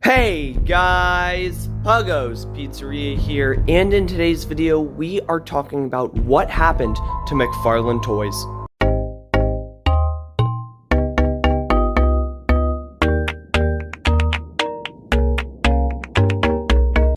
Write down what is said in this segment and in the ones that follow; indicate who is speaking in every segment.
Speaker 1: Hey guys, Puggo's Pizzeria here, and in today's video we are talking about what happened to McFarlane Toys.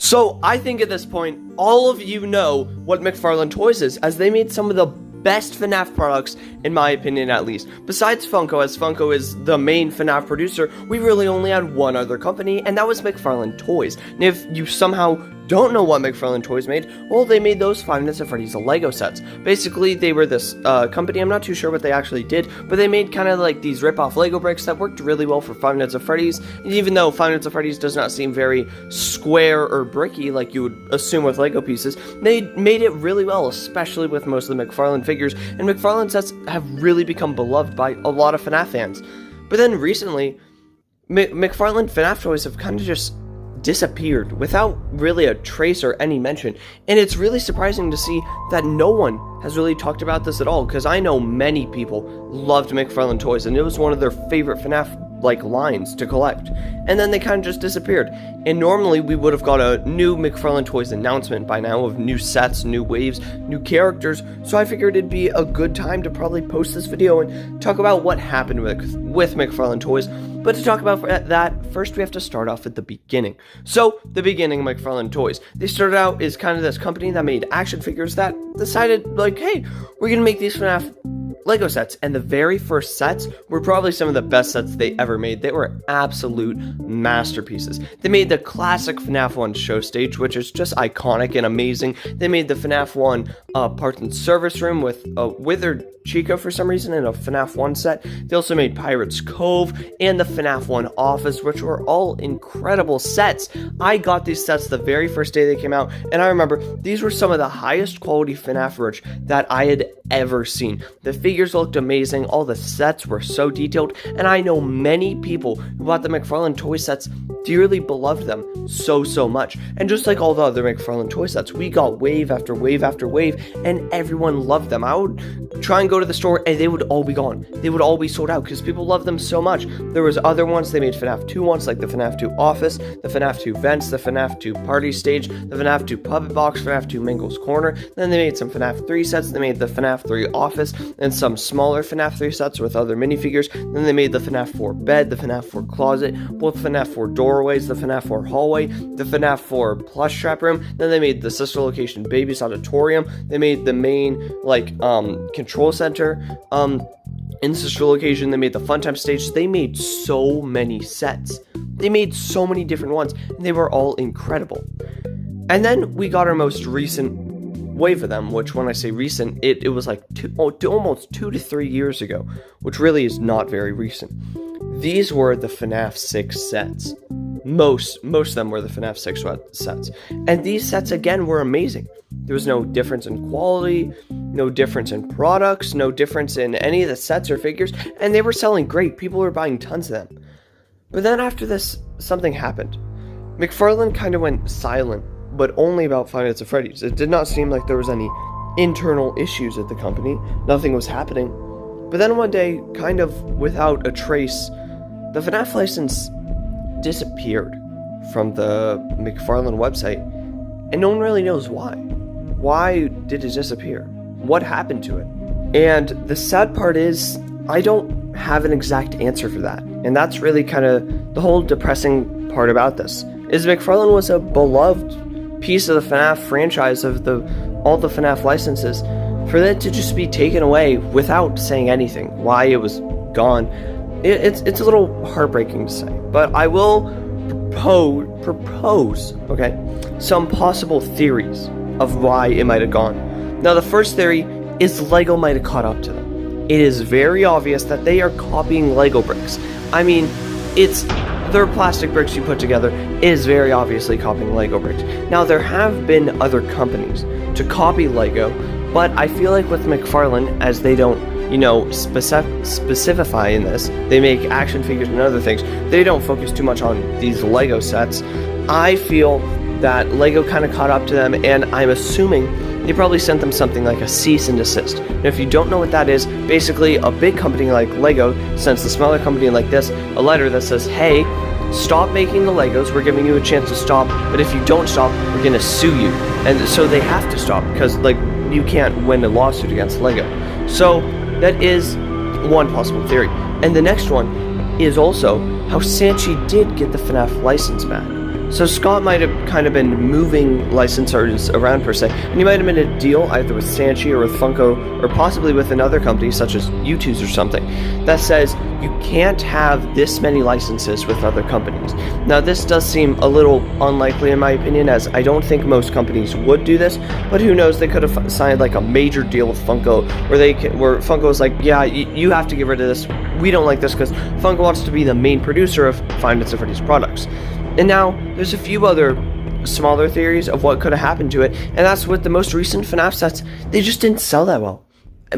Speaker 1: So I think at this point all of you know what McFarlane Toys is, as they made some of the best FNAF products, in my opinion at least. Besides Funko, as Funko is the main FNAF producer, we really only had one other company, and that was McFarlane Toys. And if you somehow don't know what McFarlane Toys made, well, they made those Five Nights at Freddy's Lego sets. Basically, they were this company, I'm not too sure what they actually did, but they made kind of like these rip-off Lego bricks that worked really well for Five Nights at Freddy's. And even though Five Nights at Freddy's does not seem very square or bricky like you would assume with Lego pieces, they made it really well, especially with most of the McFarlane figures, and McFarlane sets have really become beloved by a lot of FNAF fans. But then recently, McFarlane FNAF toys have kind of just disappeared without really a trace or any mention, and it's really surprising to see that no one has really talked about this at all, because I know many people loved McFarlane Toys and it was one of their favorite FNAF like lines to collect, and then they kind of just disappeared. And normally we would have got a new McFarlane Toys announcement by now of new sets, new waves, new characters, so I figured it'd be a good time to probably post this video and talk about what happened with McFarlane Toys. But to talk about that, first we have to start off at the beginning. So, the beginning of McFarlane Toys. They started out as kind of this company that made action figures that decided, like, hey, we're gonna make these FNAF Lego sets, and the very first sets were probably some of the best sets they ever made. They were absolute masterpieces. They made the classic FNAF 1 show stage, which is just iconic and amazing. They made the FNAF 1 parts and service room with a withered Chica for some reason in a FNAF 1 set. They also made Pirate's Cove and the FNAF 1 office, which were all incredible sets. I got these sets the very first day they came out, and I remember these were some of the highest quality FNAF merch that I had ever seen. The figures looked amazing, all the sets were so detailed, and I know many people who bought the McFarlane Toy sets dearly beloved them so much. And just like all the other McFarlane Toy sets, we got wave after wave after wave, and everyone loved them. I would try and go to the store and they would all be gone. They would all be sold out because people loved them so much. There was other ones, they made FNAF 2 ones, like the FNAF 2 Office, the FNAF 2 Vents, the FNAF 2 Party Stage, the FNAF 2 Puppet Box, FNAF 2 Mingle's Corner. Then they made some FNAF 3 sets. They made the FNAF 3 Office and some smaller FNAF 3 sets with other minifigures. Then they made the FNAF 4 Bed, the FNAF 4 Closet, both FNAF 4 Doorways, the FNAF 4 Hallway, the FNAF 4 Plush Trap Room. Then they made the Sister Location Babies Auditorium. They made the main, control center. In the Sister Location, they made the Fun Time Stage. They made so many sets. They made so many different ones, and they were all incredible. And then we got our most recent wave of them, which when I say recent, it was like almost 2 to 3 years ago, which really is not very recent. These were the FNAF 6 sets. Most of them were the FNAF 6 sets. And these sets, again, were amazing. There was no difference in quality, no difference in products, no difference in any of the sets or figures, and they were selling great. People were buying tons of them. But then after this, something happened. McFarlane kind of went silent, but only about Five Nights at Freddy's. It did not seem like there was any internal issues at the company. Nothing was happening. But then one day, kind of without a trace, the FNAF license disappeared from the McFarlane website, and no one really knows why. Why did it disappear? What happened to it? And the sad part is, I don't have an exact answer for that. And that's really kind of the whole depressing part about this, is McFarlane was a beloved piece of the FNAF franchise, of all the FNAF licenses. For that to just be taken away without saying anything, why it was gone, it's a little heartbreaking to say. But I will propose, some possible theories of why it might have gone. Now, the first theory is Lego might have caught up to them. It is very obvious that they are copying Lego bricks. I mean, they're plastic bricks you put together. It is very obviously copying Lego bricks. Now, there have been other companies to copy Lego, but I feel like with McFarlane, as they don't, specify in this, they make action figures and other things, they don't focus too much on these Lego sets. I feel that Lego kind of caught up to them, and I'm assuming they probably sent them something like a cease and desist. And if you don't know what that is, basically a big company like Lego sends a smaller company like this a letter that says, hey, stop making the Legos, we're giving you a chance to stop, but if you don't stop, we're gonna sue you. And so they have to stop, because, like, you can't win a lawsuit against Lego. So that is one possible theory. And the next one is also how Sanshee did get the FNAF license back. So Scott might have kind of been moving licensors around per se, and he might have made a deal either with Sanshee or with Funko, or possibly with another company such as U2's or something, that says you can't have this many licenses with other companies. Now this does seem a little unlikely in my opinion, as I don't think most companies would do this, but who knows, they could have signed like a major deal with Funko, where Funko was like, yeah, you have to get rid of this, we don't like this, because Funko wants to be the main producer of Five Nights at Freddy's products. And now, there's a few other smaller theories of what could have happened to it, and that's with the most recent FNAF sets, they just didn't sell that well.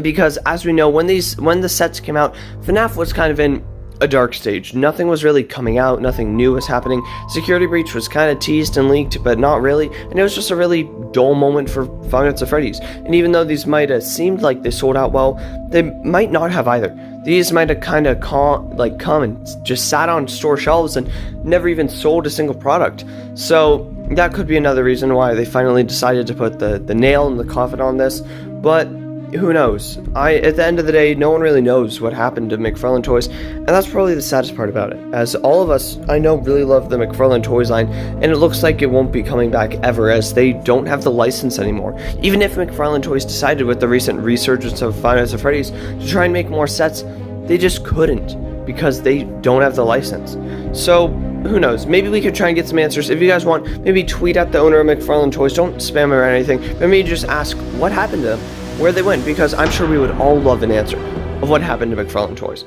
Speaker 1: Because, as we know, when the sets came out, FNAF was kind of in a dark stage. Nothing was really coming out, nothing new was happening. Security Breach was kind of teased and leaked, but not really, and it was just a really dull moment for Five Nights at Freddy's. And even though these might have seemed like they sold out well, they might not have either. These might have kind of come and just sat on store shelves and never even sold a single product. So that could be another reason why they finally decided to put the nail in the coffin on this, but who knows? At the end of the day, no one really knows what happened to McFarlane Toys, and that's probably the saddest part about it, as all of us, I know, really love the McFarlane Toys line, and it looks like it won't be coming back ever, as they don't have the license anymore. Even if McFarlane Toys decided with the recent resurgence of Five Nights at Freddy's to try and make more sets, they just couldn't, because they don't have the license. So, who knows? Maybe we could try and get some answers. If you guys want, maybe tweet at the owner of McFarlane Toys, don't spam or anything, but maybe just ask what happened to them, where they went, because I'm sure we would all love an answer of what happened to McFarlane Toys.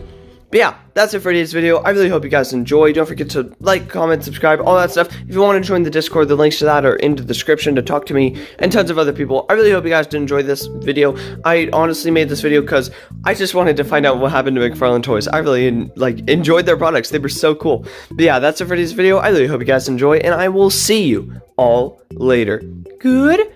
Speaker 1: But yeah, that's it for today's video. I really hope you guys enjoy. Don't forget to like, comment, subscribe, all that stuff. If you want to join the Discord, the links to that are in the description to talk to me and tons of other people. I really hope you guys did enjoy this video. I honestly made this video because I just wanted to find out what happened to McFarlane Toys. I really enjoyed their products. They were so cool. But yeah, that's it for today's video. I really hope you guys enjoy, and I will see you all later. Good